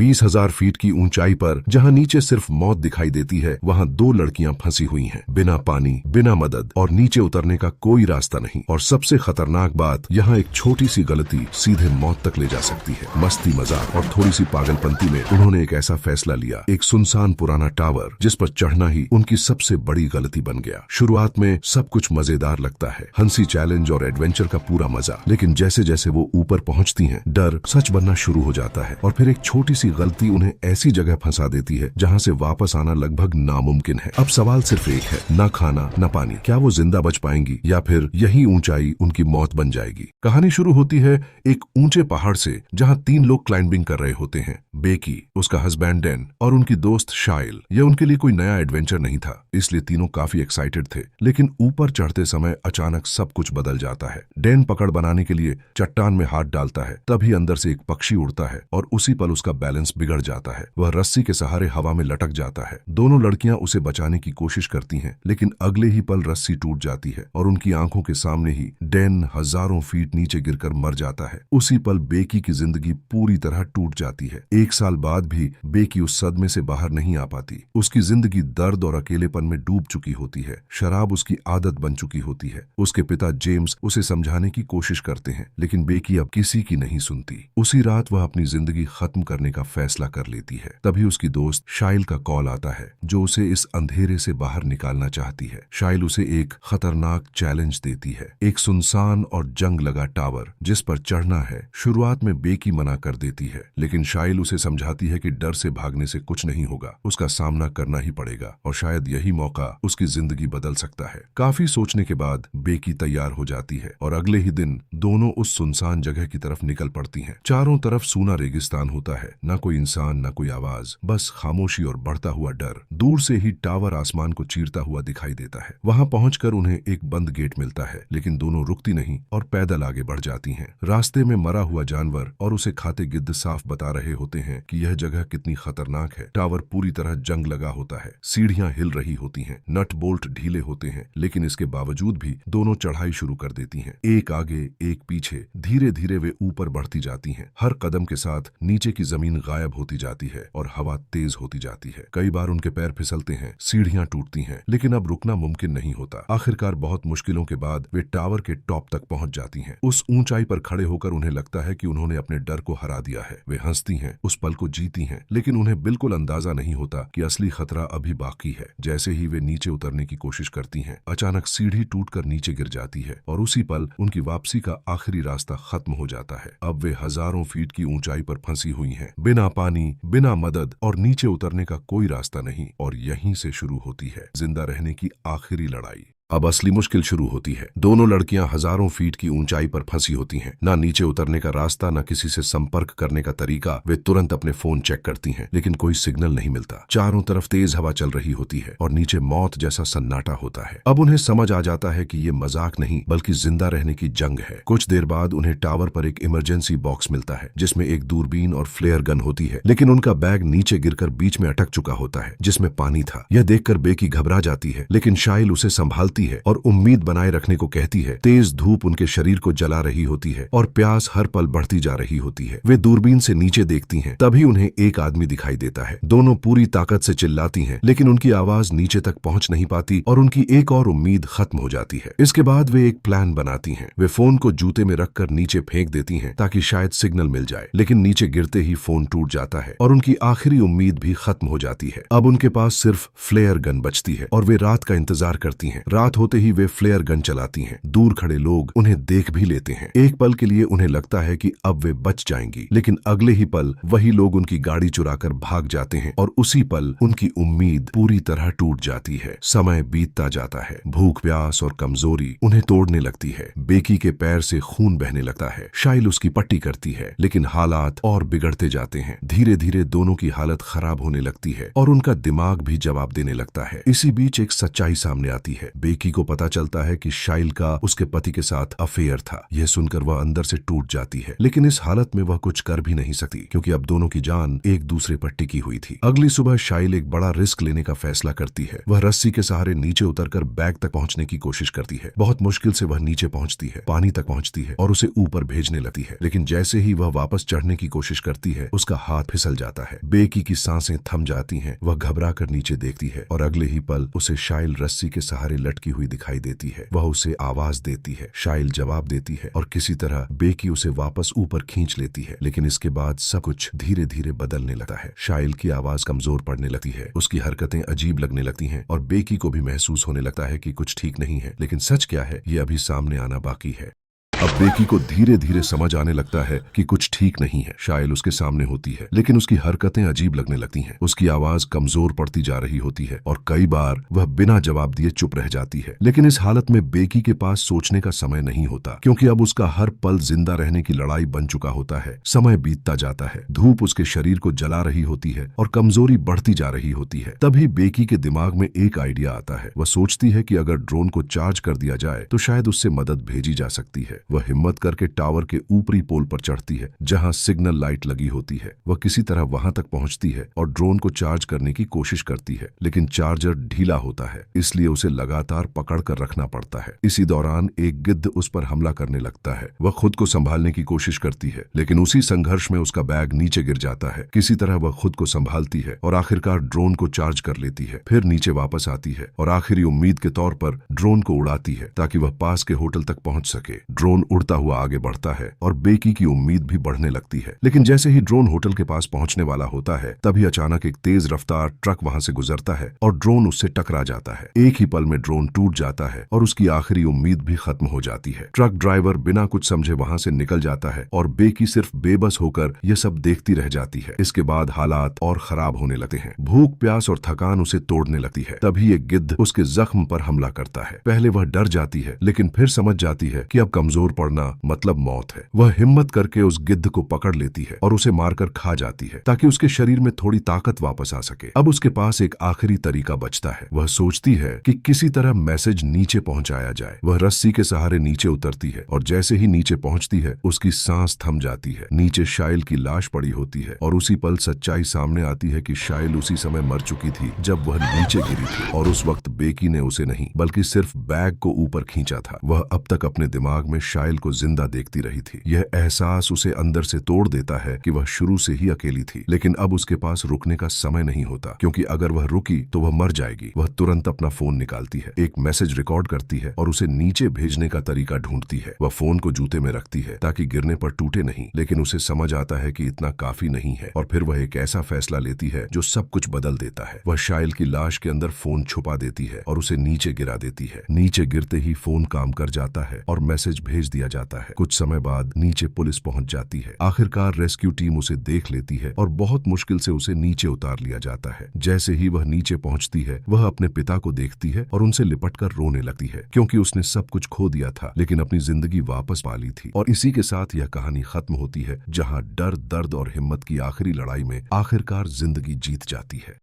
20,000 feet की ऊंचाई पर जहां नीचे सिर्फ मौत दिखाई देती है, वहां दो लड़कियां फंसी हुई हैं, बिना पानी, बिना मदद और नीचे उतरने का कोई रास्ता नहीं। और सबसे खतरनाक बात, यहाँ एक छोटी सी गलती सीधे मौत तक ले जा सकती है। मस्ती, मजाक और थोड़ी सी पागलपंती में उन्होंने एक ऐसा फैसला लिया, एक सुनसान पुराना टावर जिस पर चढ़ना ही उनकी सबसे बड़ी गलती बन गया। शुरुआत में सब कुछ मजेदार लगता है, हंसी, चैलेंज और एडवेंचर का पूरा मजा। लेकिन जैसे जैसे वो ऊपर पहुंचती हैं, डर सच बनना शुरू हो जाता है और फिर एक छोटी सी गलती उन्हें ऐसी जगह फंसा देती है जहां से वापस आना लगभग नामुमकिन है। अब सवाल सिर्फ एक है, ना खाना ना पानी। क्या वो जिंदा बच पाएंगी या फिर यही ऊंचाई उनकी मौत बन जाएगी? कहानी शुरू होती है एक ऊंचे पहाड़ से जहां 3 लोग क्लाइंबिंग कर रहे होते हैं, बेकी, उसका हस्बैंड डैन और उनकी दोस्त शाइल। यह उनके लिए कोई नया एडवेंचर नहीं था, इसलिए तीनों काफी एक्साइटेड थे। लेकिन ऊपर चढ़ते समय अचानक सब कुछ बदल जाता है। डैन पकड़ बनाने के लिए चट्टान में हाथ डालता है, तभी अंदर से एक पक्षी उड़ता है और उसी पल उसका बैलेंस बिगड़ जाता है। वह रस्सी के सहारे हवा में लटक जाता है। दोनों लड़कियां उसे बचाने की कोशिश करती हैं, लेकिन अगले ही पल रस्सी टूट जाती है और उनकी आंखों के सामने ही डैन हजारों फीट नीचे गिरकर मर जाता है। उसी पल बेकी की जिंदगी पूरी तरह टूट जाती है। 1 साल बाद भी बेकी उस सदमे से बाहर नहीं आ पाती। उसकी जिंदगी दर्द और अकेलेपन में डूब चुकी होती है। शराब उसकी आदत बन चुकी होती है। उसके पिता जेम्स उसे समझाने की कोशिश करते हैं, लेकिन बेकी अब किसी की नहीं सुनती। उसी रात वह अपनी जिंदगी खत्म करने का फैसला कर लेती है। तभी उसकी दोस्त शाइल का कॉल आता है, जो उसे इस अंधेरे से बाहर निकालना चाहती है। शाइल उसे एक खतरनाक चैलेंज देती है, एक सुनसान और जंग लगा टावर जिस पर चढ़ना है। शुरुआत में बेकी मना कर देती है, लेकिन शाइल उसे समझाती है कि डर से भागने से कुछ नहीं होगा, उसका सामना करना ही पड़ेगा और शायद यही मौका उसकी जिंदगी बदल सकता है। काफी सोचने के बाद बेकी तैयार हो जाती है और अगले ही दिन दोनों उस सुनसान जगह की तरफ निकल पड़ती हैं। चारों तरफ सूना रेगिस्तान होता है, न कोई इंसान, न कोई आवाज, बस खामोशी और बढ़ता हुआ डर। दूर से ही टावर आसमान को चीरता हुआ दिखाई देता है। वहां पहुंचकर उन्हें एक बंद गेट मिलता है, लेकिन दोनों रुकती नहीं और पैदल आगे बढ़ जाती हैं। रास्ते में मरा हुआ जानवर और उसे खाते गिद्ध साफ बता रहे होते हैं कि यह जगह कितनी खतरनाक है। टावर पूरी तरह जंग लगा होता है, सीढ़ियां हिल रही होती हैं, नट बोल्ट ढीले होते हैं, लेकिन इसके बावजूद भी दोनों चढ़ाई शुरू कर देती हैं। एक आगे एक पीछे, धीरे धीरे वे ऊपर बढ़ती जाती हैं। हर कदम के साथ नीचे की जमीन गायब होती जाती है और हवा तेज होती जाती है। कई बार उनके पैर फिसलते हैं, सीढ़ियां टूटती हैं, लेकिन अब रुकना मुमकिन नहीं होता। आखिरकार बहुत मुश्किलों के बाद वे टावर के टॉप तक पहुंच जाती हैं। उस ऊंचाई पर खड़े होकर उन्हें लगता है कि उन्होंने अपने डर को हरा दिया है। वे हंसती हैं, उस पल को जीती हैं, लेकिन उन्हें बिल्कुल अंदाजा नहीं होता कि असली खतरा अभी बाकी है। जैसे ही वे नीचे उतरने की कोशिश करती हैं, अचानक सीढ़ी टूटकर नीचे गिर जाती है और उसी पल उनकी वापसी का आखिरी रास्ता खत्म हो जाता है। अब वे हजारों फीट की ऊंचाई पर फंसी हुई हैं, बिना पानी, बिना मदद और नीचे उतरने का कोई रास्ता नहीं। और यहीं से शुरू होती है जिंदा रहने की आखिरी लड़ाई। अब असली मुश्किल शुरू होती है। दोनों लड़कियां हजारों फीट की ऊंचाई पर फंसी होती हैं, ना नीचे उतरने का रास्ता, ना किसी से संपर्क करने का तरीका। वे तुरंत अपने फोन चेक करती हैं, लेकिन कोई सिग्नल नहीं मिलता। चारों तरफ तेज हवा चल रही होती है और नीचे मौत जैसा सन्नाटा होता है। अब उन्हें समझ आ जाता है कि ये मजाक नहीं बल्कि जिंदा रहने की जंग है। कुछ देर बाद उन्हें टावर पर एक इमरजेंसी बॉक्स मिलता है, जिसमें एक दूरबीन और फ्लेयर गन होती है, लेकिन उनका बैग नीचे गिरकर बीच में अटक चुका होता है, जिसमें पानी था। यह देखकर बेकी घबरा जाती है, लेकिन शाइल उसे संभालती है और उम्मीद बनाए रखने को कहती है। तेज धूप उनके शरीर को जला रही होती है और प्यास हर पल बढ़ती जा रही होती है। वे दूरबीन से नीचे देखती हैं, तभी उन्हें एक आदमी दिखाई देता है। दोनों पूरी ताकत से चिल्लाती हैं, लेकिन उनकी आवाज नीचे तक पहुंच नहीं पाती और उनकी एक और उम्मीद खत्म हो जाती है। इसके बाद वे एक प्लान बनाती हैं। वे फोन को जूते में रखकर नीचे फेंक देती हैं ताकि शायद सिग्नल मिल जाए, लेकिन नीचे गिरते ही फोन टूट जाता है और उनकी आखिरी उम्मीद भी खत्म हो जाती है। अब उनके पास सिर्फ फ्लेयर गन बचती है और वे रात का इंतजार करती हैं। रात होते ही वे फ्लेयर गन चलाती हैं। दूर खड़े लोग उन्हें देख भी लेते हैं। एक पल के लिए उन्हें लगता है कि अब वे बच जाएंगी, लेकिन अगले ही पल वही लोग उनकी गाड़ी चुराकर भाग जाते हैं और उसी पल उनकी उम्मीद पूरी तरह टूट जाती है। समय बीतता जाता है। भूख, प्यास और कमजोरी उन्हें तोड़ने लगती है। बेकी के पैर से खून बहने लगता है। शाइल उसकी पट्टी करती है, लेकिन हालात और बिगड़ते जाते हैं। धीरे धीरे दोनों की हालत खराब होने लगती है और उनका दिमाग भी जवाब देने लगता है। इसी बीच एक सच्चाई सामने आती है। बेकी को पता चलता है कि शाइल का उसके पति के साथ अफेयर था। यह सुनकर वह अंदर से टूट जाती है, लेकिन इस हालत में वह कुछ कर भी नहीं सकती क्योंकि अब दोनों की जान एक दूसरे पर टिकी हुई थी। अगली सुबह शाइल एक बड़ा रिस्क लेने का फैसला करती है। वह रस्सी के सहारे नीचे उतरकर बैग तक पहुंचने की कोशिश करती है। बहुत मुश्किल से वह नीचे पहुंचती है, पानी तक पहुंचती है और उसे ऊपर भेजने लगती है, लेकिन जैसे ही वह वापस चढ़ने की कोशिश करती है उसका हाथ फिसल जाता है। बेकी की सांसें थम जाती हैं। वह घबरा कर नीचे देखती है और अगले ही पल उसे शाइल रस्सी के सहारे लटकी हुई दिखाई देती है। वह उसे आवाज देती है। शाइल जवाब देती है और किसी तरह बेकी उसे वापस ऊपर खींच लेती है, लेकिन इसके बाद सब कुछ धीरे धीरे बदलने लगता है। शाइल की आवाज कमजोर पड़ने लगती है, उसकी हरकतें अजीब लगने लगती हैं और बेकी को भी महसूस होने लगता है कि कुछ ठीक नहीं है, लेकिन सच क्या है ये अभी सामने आना बाकी है। अब बेकी को धीरे धीरे समझ आने लगता है कि कुछ ठीक नहीं है। शाइल उसके सामने होती है, लेकिन उसकी हरकतें अजीब लगने लगती हैं। उसकी आवाज कमजोर पड़ती जा रही होती है और कई बार वह बिना जवाब दिए चुप रह जाती है। लेकिन इस हालत में बेकी के पास सोचने का समय नहीं होता, क्योंकि अब उसका हर पल जिंदा रहने की लड़ाई बन चुका होता है। समय बीतता जाता है, धूप उसके शरीर को जला रही होती है और कमजोरी बढ़ती जा रही होती है। तभी बेकी के दिमाग में एक आइडिया आता है। वह सोचती है कि अगर ड्रोन को चार्ज कर दिया जाए तो शायद उससे मदद भेजी जा सकती है। वह हिम्मत करके टावर के ऊपरी पोल पर चढ़ती है जहां सिग्नल लाइट लगी होती है। वह किसी तरह वहां तक पहुंचती है और ड्रोन को चार्ज करने की कोशिश करती है, लेकिन चार्जर ढीला होता है, इसलिए उसे लगातार पकड़कर रखना पड़ता है। इसी दौरान एक गिद्ध उस पर हमला करने लगता है। वह खुद को संभालने की कोशिश करती है, लेकिन उसी संघर्ष में उसका बैग नीचे गिर जाता है। किसी तरह वह खुद को संभालती है और आखिरकार ड्रोन को चार्ज कर लेती है। फिर नीचे वापस आती है और आखिरी उम्मीद के तौर पर ड्रोन को उड़ाती है ताकि वह पास के होटल तक पहुंच सके। ड्रोन उड़ता हुआ आगे बढ़ता है और बेकी की उम्मीद भी बढ़ने लगती है, लेकिन जैसे ही ड्रोन होटल के पास पहुंचने वाला होता है तभी अचानक एक तेज रफ्तार ट्रक वहां से गुजरता है और ड्रोन उससे टकरा जाता है। एक ही पल में ड्रोन टूट जाता है और उसकी आखिरी उम्मीद भी खत्म हो जाती है। ट्रक ड्राइवर बिना कुछ समझे वहां से निकल जाता है और बेकी सिर्फ बेबस होकर यह सब देखती रह जाती है। इसके बाद हालात और खराब होने लगते हैं। भूख, प्यास और थकान उसे तोड़ने लगती है। तभी एक गिद्ध उसके जख्म पर हमला करता है। पहले वह डर जाती है, लेकिन फिर समझ जाती है कि अब कमजोर पड़ना मतलब मौत है। वह हिम्मत करके उस गिद्ध को पकड़ लेती है और उसे मारकर खा जाती है ताकि उसके शरीर में थोड़ी ताकत वापस आ सके। अब उसके पास एक आखिरी तरीका बचता है। वह सोचती है कि किसी तरह मैसेज नीचे पहुंचाया जाए। वह रस्सी के सहारे नीचे उतरती है और जैसे ही नीचे पहुंचती है उसकी सांस थम जाती है। नीचे शाइल की लाश पड़ी होती है और उसी पल सच्चाई सामने आती है कि शाइल उसी समय मर चुकी थी जब वह नीचे गिरी थी और उस वक्त बेकी ने उसे नहीं बल्कि सिर्फ बैग को ऊपर खींचा था। वह अब तक अपने दिमाग में शाइल को जिंदा देखती रही थी। यह एहसास उसे अंदर से तोड़ देता है कि वह शुरू से ही अकेली थी, लेकिन अब उसके पास रुकने का समय नहीं होता, क्योंकि अगर वह रुकी तो वह मर जाएगी। वह तुरंत अपना फोन निकालती है, एक मैसेज रिकॉर्ड करती है और उसे नीचे भेजने का तरीका ढूंढती है। वह फोन को जूते में रखती है ताकि गिरने पर टूटे नहीं, लेकिन उसे समझ आता है कि इतना काफी नहीं है और फिर वह एक ऐसा फैसला लेती है जो सब कुछ बदल देता है। वह शाइल की लाश के अंदर फोन छुपा देती है और उसे नीचे गिरा देती है। नीचे गिरते ही फोन काम कर जाता है और मैसेज भेज दिया जाता है। कुछ समय बाद नीचे पुलिस पहुंच जाती है। आखिरकार रेस्क्यू टीम उसे देख लेती है और बहुत मुश्किल से उसे नीचे उतार लिया जाता है। जैसे ही वह नीचे पहुंचती है वह अपने पिता को देखती है और उनसे लिपटकर रोने लगती है, क्योंकि उसने सब कुछ खो दिया था लेकिन अपनी जिंदगी वापस पा ली थी। और इसी के साथ यह कहानी खत्म होती है, जहां डर, दर्द और हिम्मत की आखिरी लड़ाई में आखिरकार जिंदगी जीत जाती है।